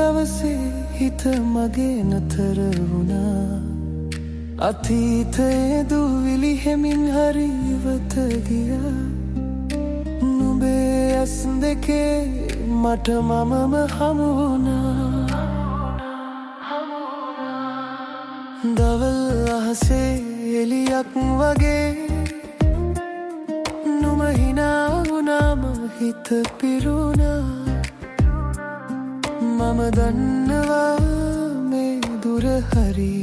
දවසේ හිත මගේ නතර වුණා අතීතයේ දුවිලි හෙමින් හරි ඉවත ගියා නුඹේ ඇස් දෙකේ මට මමම හමු වුණා දවල් අහසේ එළියක් වගේ නුඹ හිනා වුණාම හිත පිරුණා මම දන්නවා මේ දුර හරි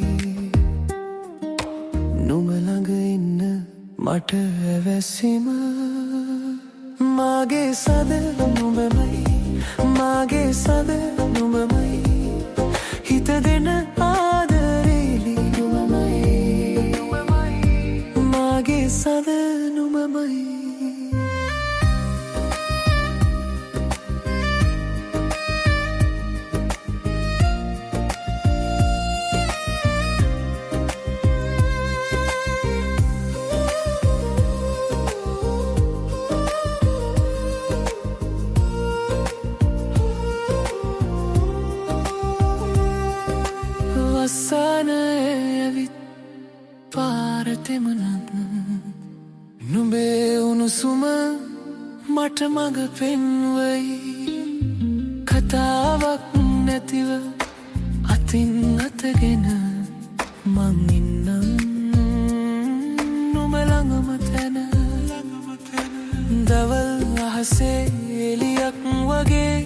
නුඹ ළඟ ඉන්න මට ඇවැසීම මාගේ සද නුඹමයි මාගේ සද නුඹමයි හිත දෙන ආදරේලි නුඹමයි මාගේ සද නුඹමයි වසනයේ ඇවිත් පාරතෙමනත් නුඹේ උණුසුම මට මඟ පෙන්වයි කතාවක් නැතිව අතින් අතගෙන මං ඉන්නම් නුඹ ළඟම තැන දවල් අහසේ එළියක් වගේ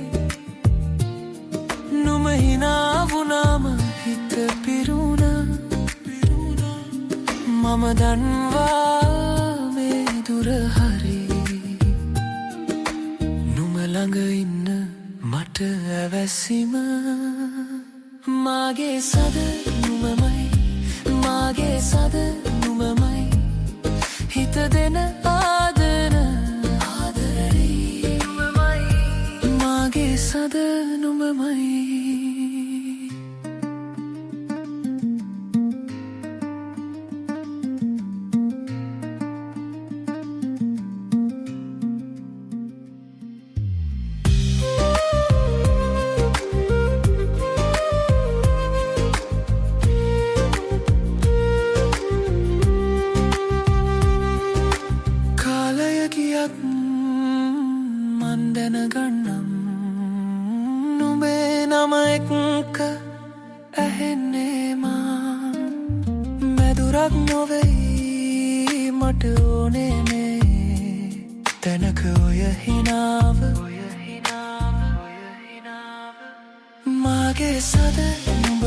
නුඹ හිනා වුණාම හිත පිරුණා මම දන්වා මේ දුර හරි නුඹ ළඟ ඉන්න මට ඇවැසීම මාගේ සද නුඹමයි මාගේ සද නුඹමයි හිත දෙන ආදරේ නුඹමයි මාගේ සද නුඹමයි මන් දැනගන්නම් නුඹේ නම එක්ක ඇහෙන්නේ මා මැදුරක් නොවෙයි මට ඕනේ මේ තැනක ඔය හිනාව මාගේ සද නුඹ